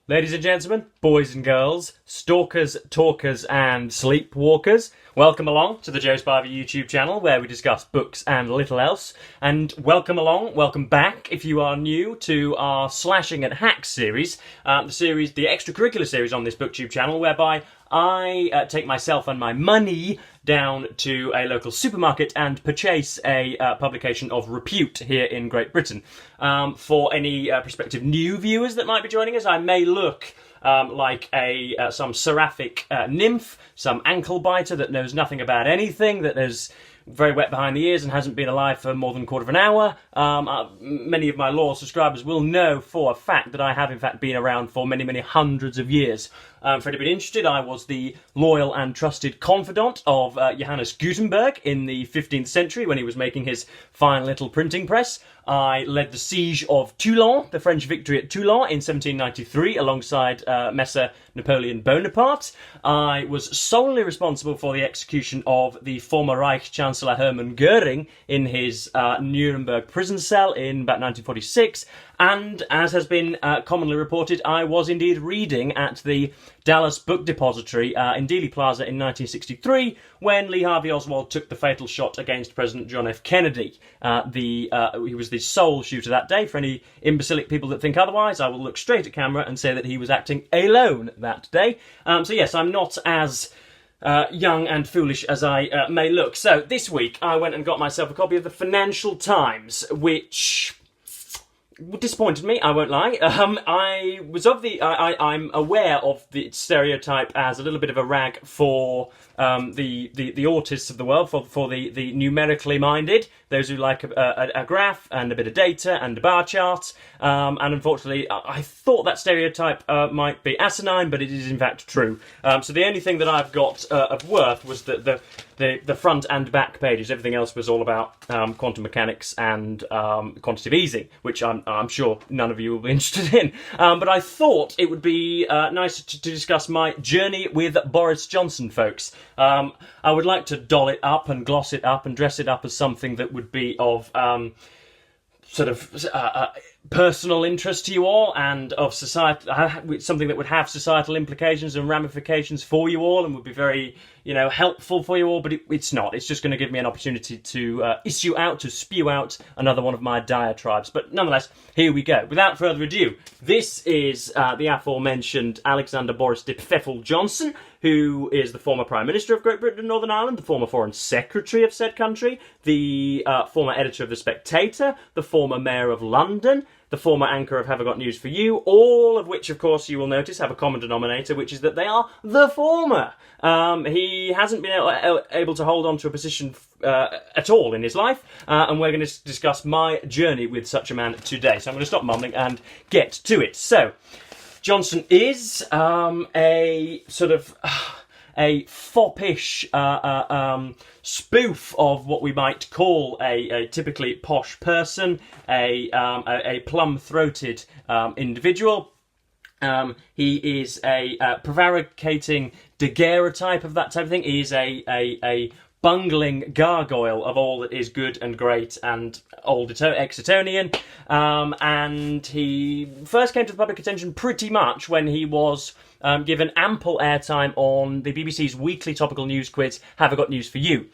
Ladies and gentlemen, boys and girls, stalkers, talkers, and sleepwalkers, welcome along to the Joe Spivey YouTube channel where we discuss books and little else. And welcome back if you are new to our Slashing at Hacks series, the extracurricular series on this BookTube channel, whereby I take myself and my money down to a local supermarket and purchase a publication of repute here in Great Britain. For any prospective new viewers that might be joining us, I may look like some seraphic nymph, some ankle biter that knows nothing about anything, that is very wet behind the ears and hasn't been alive for more than a quarter of an hour. Many of my loyal subscribers will know for a fact that I have in fact been around for many, many hundreds of years. For anybody interested, I was the loyal and trusted confidant of Johannes Gutenberg in the 15th century when he was making his fine little printing press. I led the siege of Toulon, the French victory at Toulon in 1793, alongside Messer Napoleon Bonaparte. I was solely responsible for the execution of the former Reich Chancellor Hermann Goering in his Nuremberg prison cell in about 1946. And, as has been commonly reported, I was indeed reading at the Dallas Book Depository in Dealey Plaza in 1963 when Lee Harvey Oswald took the fatal shot against President John F. Kennedy. He was the sole shooter that day. For any imbecilic people that think otherwise, I will look straight at camera and say that he was acting alone that day. So yes, I'm not as young and foolish as I may look. So this week I went and got myself a copy of the Financial Times, which disappointed me, I won't lie. I'm aware of the stereotype as a little bit of a rag for the autists of the world, for the numerically minded, those who like a graph and a bit of data and a bar chart. And unfortunately, I thought that stereotype might be asinine, but it is in fact true. So the only thing that I've got of worth was the front and back pages. Everything else was all about quantum mechanics and quantitative easing, which I'm sure none of you will be interested in. But I thought it would be nice to discuss my journey with Boris Johnson, folks. I would like to doll it up and gloss it up and dress it up as something that would be of personal interest to you all and of society, something that would have societal implications and ramifications for you all and would be very, helpful for you all, but it's not. It's just going to give me an opportunity to spew out another one of my diatribes. But nonetheless, here we go. Without further ado, this is the aforementioned Alexander Boris de Pfeffel Johnson, who is the former Prime Minister of Great Britain and Northern Ireland, the former Foreign Secretary of said country, the former editor of The Spectator, the former Mayor of London, the former anchor of Have I Got News For You, all of which, of course, you will notice have a common denominator, which is that they are the former. He hasn't been able to hold on to a position at all in his life, and we're going to discuss my journey with such a man today. So I'm going to stop mumbling and get to it. So, Johnson is a sort of a foppish spoof of what we might call a typically posh person, a plum-throated individual. He is a prevaricating daguerreotype of that type of thing. He is a bungling gargoyle of all that is good and great and old Exetonian. And he first came to the public attention pretty much when he was given ample airtime on the BBC's weekly topical news quiz, Have I Got News For You,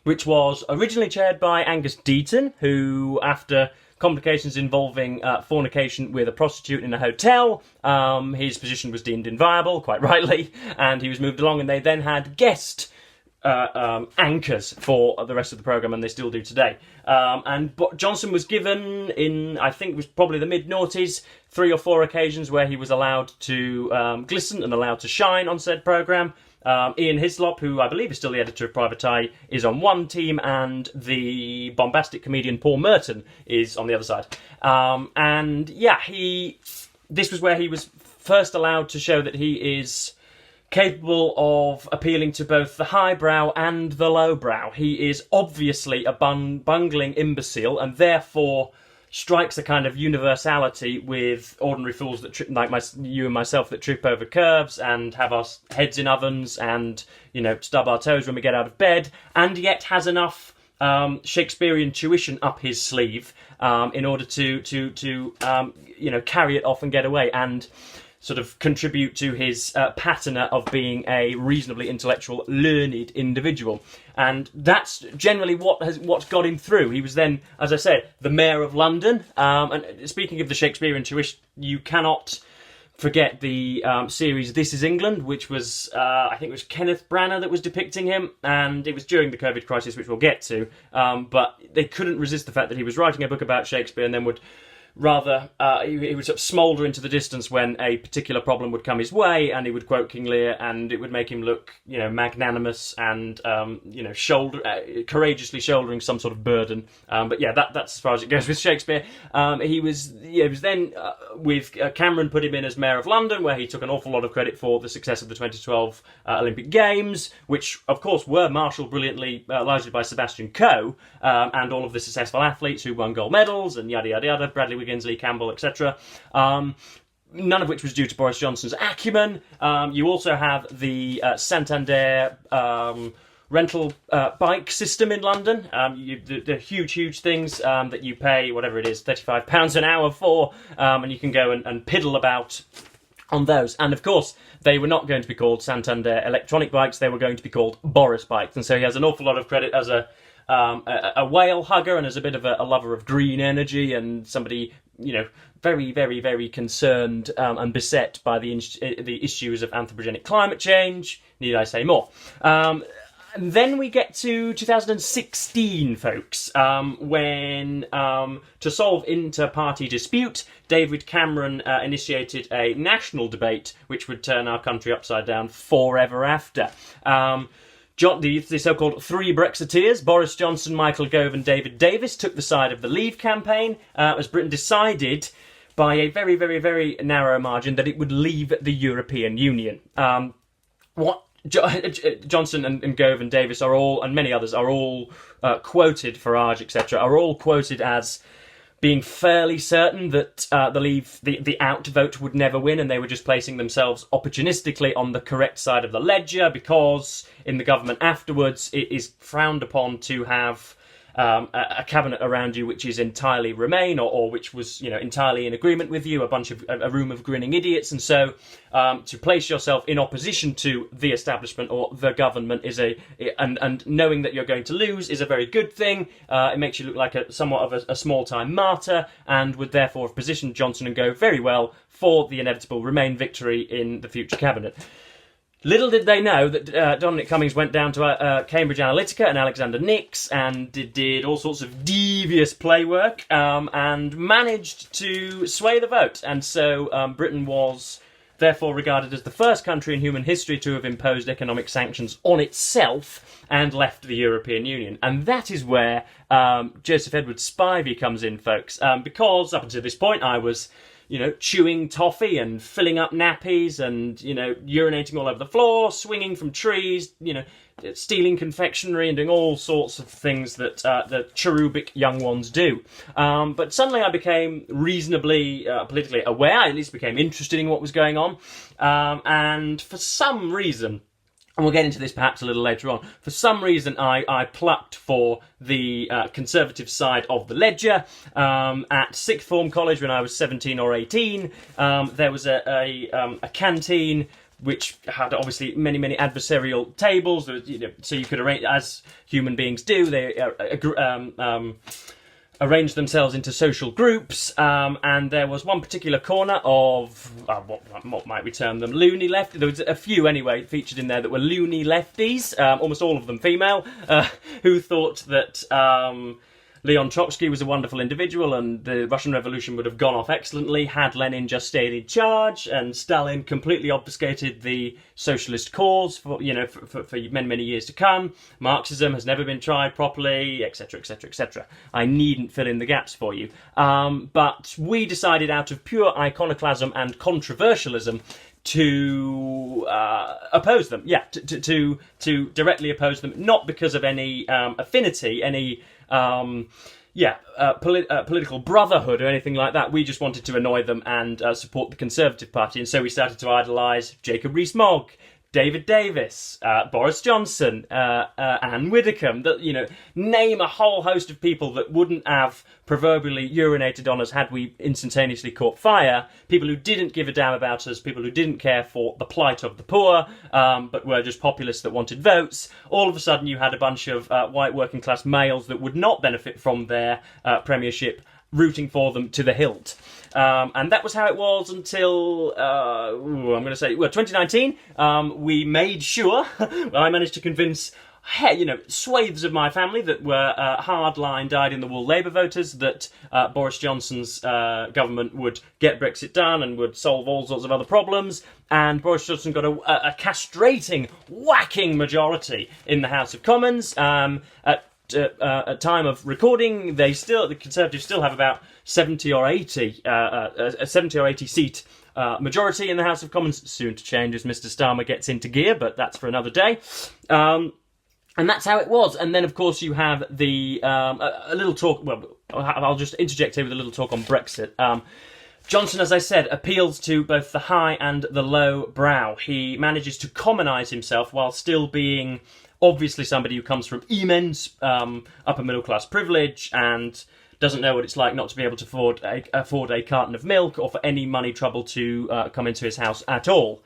which was originally chaired by Angus Deaton, who, after complications involving fornication with a prostitute in a hotel, his position was deemed inviolable, quite rightly, and he was moved along, and they then had guest anchors for the rest of the programme, and they still do today. And Johnson was given, in I think it was probably the mid-noughties, 3 or 4 occasions where he was allowed to glisten and allowed to shine on said programme. Ian Hislop, who I believe is still the editor of Private Eye, is on one team, and the bombastic comedian Paul Merton is on the other side. And yeah, this was where he was first allowed to show that he is capable of appealing to both the highbrow and the lowbrow. He is obviously a bungling imbecile, and therefore strikes a kind of universality with ordinary fools that you and myself, that trip over curves and have our heads in ovens and stub our toes when we get out of bed, and yet has enough Shakespearean tuition up his sleeve in order to carry it off and get away. And sort of contribute to his patina of being a reasonably intellectual, learned individual. And that's generally what's got him through. He was then, as I said, the Mayor of London. And speaking of the Shakespearean tuition, you cannot forget the series This Is England, which was, I think it was Kenneth Branagh that was depicting him, and it was during the COVID crisis, which we'll get to. But they couldn't resist the fact that he was writing a book about Shakespeare and then would rather, he would sort of smoulder into the distance when a particular problem would come his way, and he would quote King Lear, and it would make him look, magnanimous and, courageously shouldering some sort of burden. But yeah, that's as far as it goes with Shakespeare. He was then, with Cameron put him in as Mayor of London, where he took an awful lot of credit for the success of the 2012 Olympic Games, which, of course, were marshalled brilliantly, largely by Sebastian Coe, and all of the successful athletes who won gold medals, and yada, yada, yada, Bradley Wiggins, Lee Campbell, etc. None of which was due to Boris Johnson's acumen. You also have the Santander rental bike system in London. The huge things that you pay, whatever it is, £35 an hour for, and you can go and piddle about on those. And of course, they were not going to be called Santander electronic bikes, they were going to be called Boris bikes. And so he has an awful lot of credit as a whale hugger and as a bit of a lover of green energy, and somebody, very, very, very concerned and beset by the issues of anthropogenic climate change. Need I say more? And then we get to 2016, folks, when, to solve inter-party dispute, David Cameron initiated a national debate which would turn our country upside down forever after. The so-called three Brexiteers, Boris Johnson, Michael Gove and David Davis, took the side of the Leave campaign as Britain decided by a very, very, very narrow margin that it would leave the European Union. Johnson and Gove and Davis are all, and many others, are all quoted, Farage, etc., are all quoted as being fairly certain that the out vote would never win, and they were just placing themselves opportunistically on the correct side of the ledger, because in the government afterwards it is frowned upon to have a cabinet around you which is entirely Remain, or which was entirely in agreement with you, a room of grinning idiots. And so to place yourself in opposition to the establishment or the government is and knowing that you're going to lose is a very good thing. It makes you look like somewhat of a small-time martyr, and would therefore have positioned Johnson and Gove very well for the inevitable Remain victory in the future cabinet. Little did they know that Dominic Cummings went down to Cambridge Analytica and Alexander Nix and did all sorts of devious play work and managed to sway the vote. And so Britain was therefore regarded as the first country in human history to have imposed economic sanctions on itself and left the European Union. And that is where Joseph Edward Spivey comes in, folks, because up until this point I was chewing toffee and filling up nappies and, urinating all over the floor, swinging from trees, stealing confectionery and doing all sorts of things that the cherubic young ones do. But suddenly I became reasonably politically aware. I at least became interested in what was going on. And for some reason, and we'll get into this perhaps a little later on, for some reason I plucked for the Conservative side of the ledger. At sixth form college when I was 17 or 18, there was a canteen which had obviously many, many adversarial tables. So you could arrange, as human beings do, they arranged themselves into social groups, and there was one particular corner of, what might we term them, loony left. There was a few anyway featured in there that were loony lefties, almost all of them female, who thought that Leon Trotsky was a wonderful individual and the Russian Revolution would have gone off excellently had Lenin just stayed in charge, and Stalin completely obfuscated the socialist cause for many, many years to come. Marxism has never been tried properly, etc., etc., etc. I needn't fill in the gaps for you. But we decided, out of pure iconoclasm and controversialism, to oppose them. Yeah, to directly oppose them, not because of any affinity, any political brotherhood or anything like that. We just wanted to annoy them and support the Conservative Party, and so we started to idolise Jacob Rees-Mogg, David Davis, Boris Johnson, Anne Widdecombe, name a whole host of people that wouldn't have proverbially urinated on us had we instantaneously caught fire, people who didn't give a damn about us, people who didn't care for the plight of the poor, but were just populists that wanted votes. All of a sudden you had a bunch of white working class males that would not benefit from their premiership rooting for them to the hilt. And that was how it was until, 2019. We made sure, I managed to convince swathes of my family that were hardline, dyed-in-the-wool Labour voters that Boris Johnson's government would get Brexit done and would solve all sorts of other problems. And Boris Johnson got a castrating, whacking majority in the House of Commons. At time of recording, the Conservatives still have about 70 or 80 seat majority in the House of Commons. Soon to change as Mr. Starmer gets into gear, but that's for another day. And that's how it was. And then, of course, you have a little talk. Well, I'll just interject here with a little talk on Brexit. Johnson, as I said, appeals to both the high and the low brow. He manages to commonize himself while still being obviously somebody who comes from immense upper middle class privilege and doesn't know what it's like not to be able to afford a carton of milk or for any money trouble to come into his house at all.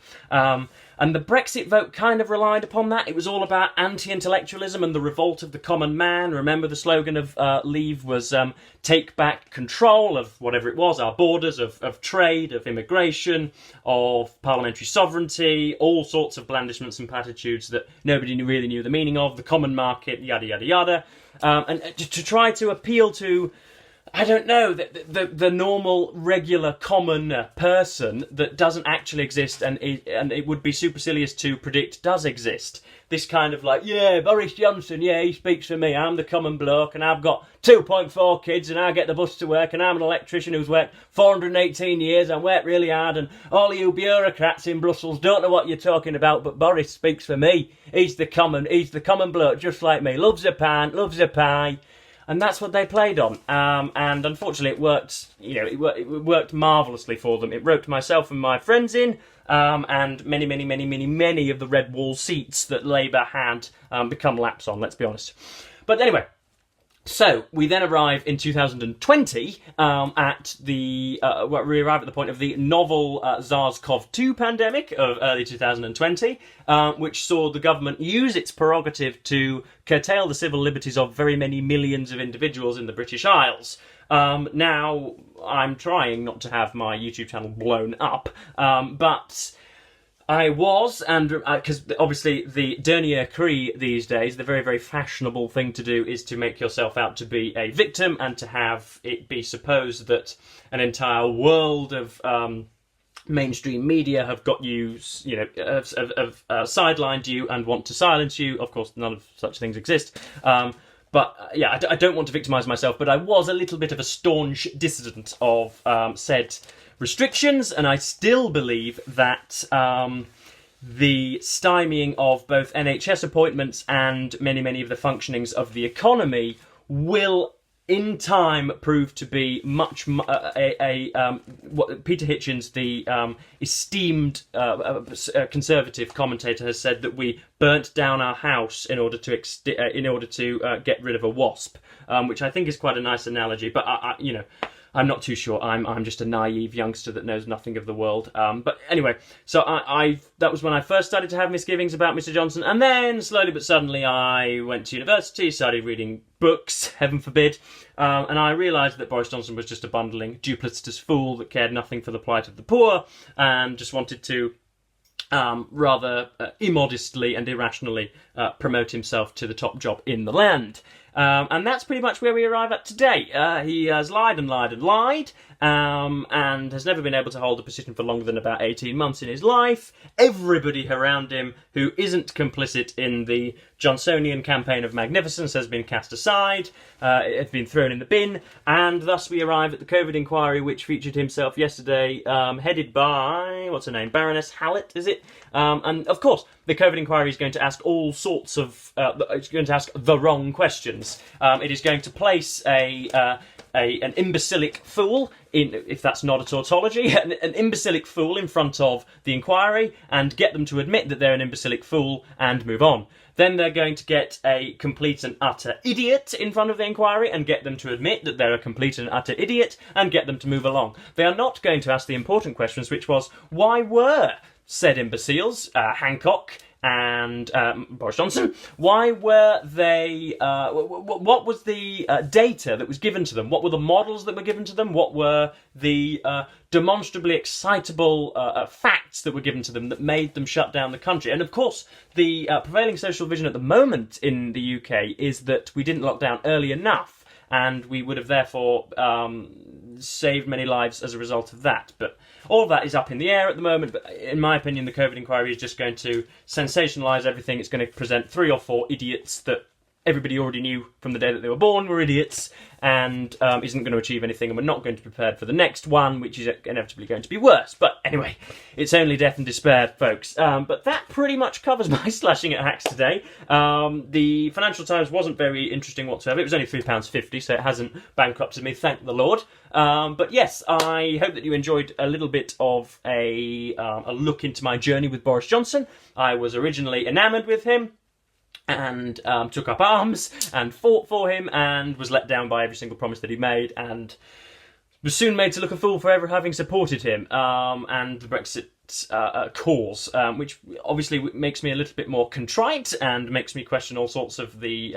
And the Brexit vote kind of relied upon that. It was all about anti-intellectualism and the revolt of the common man. Remember, the slogan of Leave was take back control of whatever it was, our borders, of trade, of immigration, of parliamentary sovereignty, all sorts of blandishments and platitudes that nobody really knew the meaning of, the common market, yada, yada, yada. And to try to appeal to, I don't know, the normal, regular, common person that doesn't actually exist and it would be supercilious to predict does exist. This kind of like, yeah, Boris Johnson, yeah, he speaks for me. I'm the common bloke and I've got 2.4 kids and I get the bus to work and I'm an electrician who's worked 418 years and worked really hard and all you bureaucrats in Brussels don't know what you're talking about, but Boris speaks for me. He's the common bloke just like me. Loves a pint, loves a pie. And that's what they played on. And unfortunately it worked, it worked marvellously for them. It roped myself and my friends in, and many of the red wall seats that Labour had become laps on, let's be honest. But anyway, so we then arrive in 2020 at we arrive at the point of the novel SARS-CoV-2 pandemic of early 2020, which saw the government use its prerogative to curtail the civil liberties of very many millions of individuals in the British Isles. Now, I'm trying not to have my YouTube channel blown up, but I was, and because obviously the dernier cri these days, the very, very fashionable thing to do is to make yourself out to be a victim and to have it be supposed that an entire world of mainstream media have got you, have sidelined you and want to silence you. Of course, none of such things exist. But I don't want to victimise myself, but I was a little bit of a staunch dissident of said restrictions, and I still believe that the stymieing of both NHS appointments and many of the functionings of the economy will in time prove to be much what Peter Hitchens, the esteemed conservative commentator, has said that we burnt down our house in order to get rid of a wasp, which I think is quite a nice analogy. But I'm not too sure. I'm just a naive youngster that knows nothing of the world. But anyway, so that was when I first started to have misgivings about Mr. Johnson, and then slowly but suddenly I went to university, started reading books, heaven forbid, and I realised that Boris Johnson was just a bundling, duplicitous fool that cared nothing for the plight of the poor and just wanted to rather immodestly and irrationally promote himself to the top job in the land. And that's pretty much where we arrive at today. He has lied and lied and lied, and has never been able to hold a position for longer than about 18 months in his life. Everybody around him who isn't complicit in the Johnsonian campaign of magnificence has been cast aside, it's been thrown in the bin, and thus we arrive at the COVID inquiry, which featured himself yesterday, headed by, what's her name, Baroness Hallett, is it? And of course, the COVID inquiry is going to ask all sorts of, it's going to ask the wrong questions. is it is going to place an imbecilic fool in, if that's not a tautology, an imbecilic fool in front of the inquiry and get them to admit that they're an imbecilic fool and move on. Then they're going to get a complete and utter idiot in front of the inquiry and get them to admit that they're a complete and utter idiot and get them to move along. They are not going to ask the important questions, which was, why were said imbeciles, Hancock and Boris Johnson, why were they, what was the data that was given to them? What were the models that were given to them? What were the demonstrably excitable facts that were given to them that made them shut down the country? And of course, the prevailing social vision at the moment in the UK is that we didn't lock down early enough, and we would have therefore saved many lives as a result of that. But all of that is up in the air at the moment, but in my opinion, the COVID inquiry is just going to sensationalise everything. It's going to present 3 or 4 idiots that everybody already knew from the day that they were born were idiots, and isn't going to achieve anything, and we're not going to be prepared for the next one, which is inevitably going to be worse. But anyway, it's only death and despair, folks. But that pretty much covers my slashing at hacks today. The Financial Times wasn't very interesting whatsoever. It was only £3.50, so it hasn't bankrupted me, thank the Lord. But yes, I hope that you enjoyed a little bit of a look into my journey with Boris Johnson. I was originally enamoured with him, and took up arms and fought for him and was let down by every single promise that he made, and was soon made to look a fool for ever having supported him and the Brexit cause, which obviously makes me a little bit more contrite and makes me question all sorts of the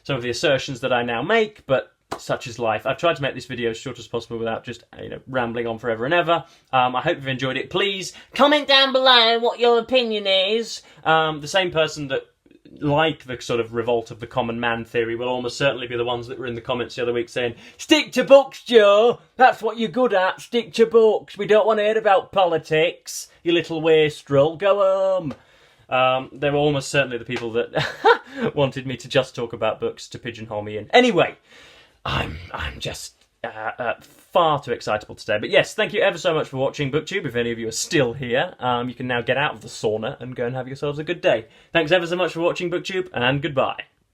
some of the assertions that I now make, but such is life. I've tried to make this video as short as possible without just, rambling on forever and ever. I hope you've enjoyed it. Please comment down below what your opinion is. The same person that, like the sort of revolt of the common man theory, will almost certainly be the ones that were in the comments the other week saying, "Stick to books, Joe. That's what you're good at. Stick to books. We don't want to hear about politics, you little wastrel. Go home." They were almost certainly the people that wanted me to just talk about books to pigeonhole me in. Anyway, I'm just far too excitable today. But yes, thank you ever so much for watching BookTube. If any of you are still here, you can now get out of the sauna and go and have yourselves a good day. Thanks ever so much for watching BookTube, and goodbye.